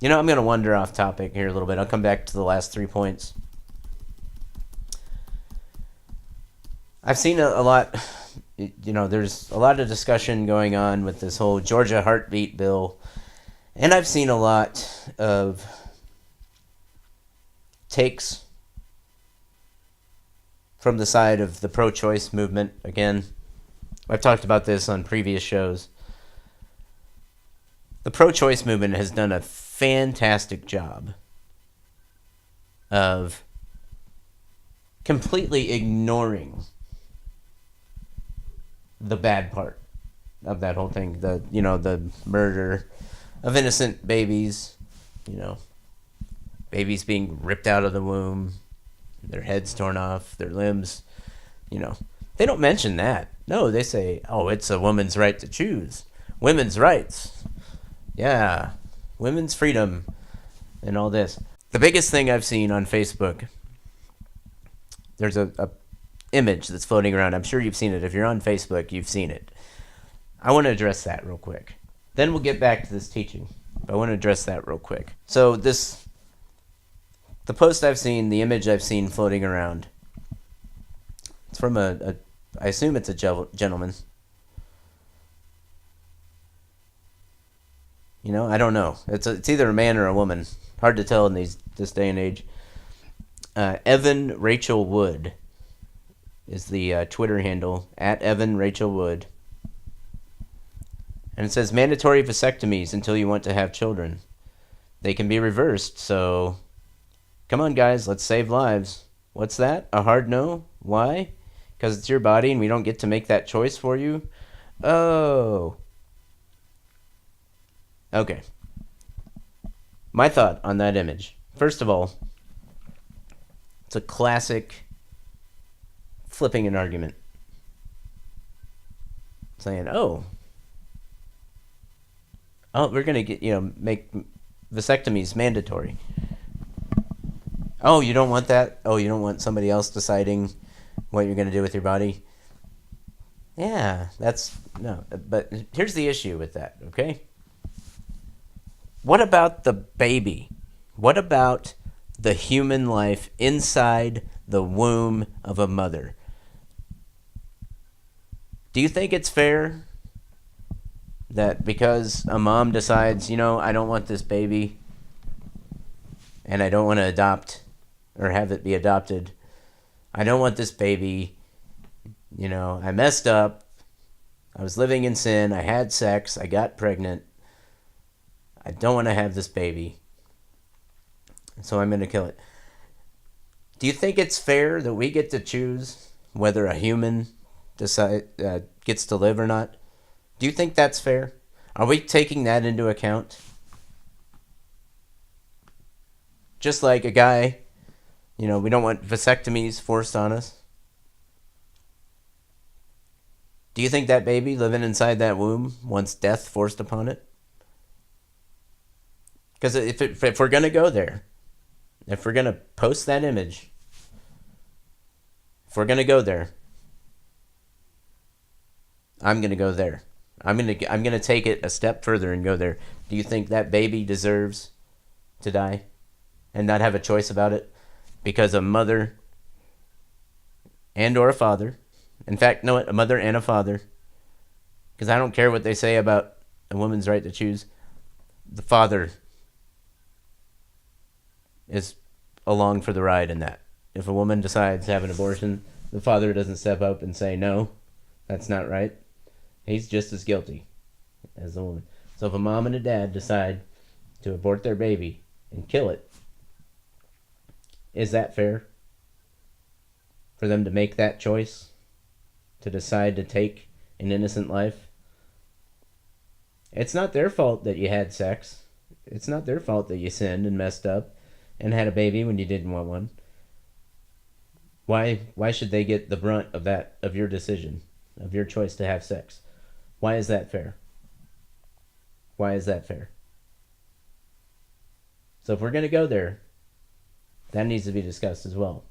I'm going to wander off topic here a little bit. I'll come back to the last 3 points. I've seen a lot, there's a lot of discussion going on with this whole Georgia heartbeat bill. And I've seen a lot of takes from the side of the pro-choice movement. Again, I've talked about this on previous shows. The pro-choice movement has done a fantastic job of completely ignoring the bad part of that whole thing. The murder of innocent babies, babies being ripped out of the womb, their heads torn off, their limbs, they don't mention that. No, they say, oh, it's a woman's right to choose. Women's rights. Yeah, women's freedom and all this. The biggest thing I've seen on Facebook, there's a image that's floating around. I'm sure you've seen it. If you're on Facebook, you've seen it. I want to address that real quick. Then we'll get back to this teaching. But I want to address that real quick. So the post I've seen, the image I've seen floating around, it's from I assume it's a gentleman. I don't know. It's either a man or a woman. Hard to tell in this day and age. Evan Rachel Wood is the Twitter handle, at Evan Rachel Wood. And it says, mandatory vasectomies until you want to have children. They can be reversed, so come on, guys, let's save lives. What's that? A hard no? Why? Because it's your body and we don't get to make that choice for you? Oh. Okay. My thought on that image. First of all, it's a classic flipping an argument. Saying, oh, we're going to get, make vasectomies mandatory. Oh, you don't want that? Oh, you don't want somebody else deciding what you're going to do with your body? Yeah, no. But here's the issue with that, okay? What about the baby? What about the human life inside the womb of a mother? Do you think it's fair that because a mom decides, I don't want this baby and I don't want to adopt or have it be adopted, I don't want this baby, I messed up, I was living in sin, I had sex, I got pregnant, I don't want to have this baby, so I'm going to kill it. Do you think it's fair that we get to choose whether a human gets to live or not? Do you think that's fair? Are we taking that into account? Just like a guy, we don't want vasectomies forced on us. Do you think that baby living inside that womb wants death forced upon it? Because if we're going to go there, if we're going to post that image, if we're going to go there, I'm going to go there. I'm going to take it a step further and go there. Do you think that baby deserves to die and not have a choice about it? Because a mother and or a father, in fact, no, a mother and a father, because I don't care what they say about a woman's right to choose, the father is along for the ride in that. If a woman decides to have an abortion, the father doesn't step up and say, no, that's not right. He's just as guilty as the woman. So if a mom and a dad decide to abort their baby and kill it, is that fair? For them to make that choice? To decide to take an innocent life? It's not their fault that you had sex. It's not their fault that you sinned and messed up and had a baby when you didn't want one. Why should they get the brunt of your decision, of your choice to have sex? Why is that fair? Why is that fair? So if we're going to go there, that needs to be discussed as well.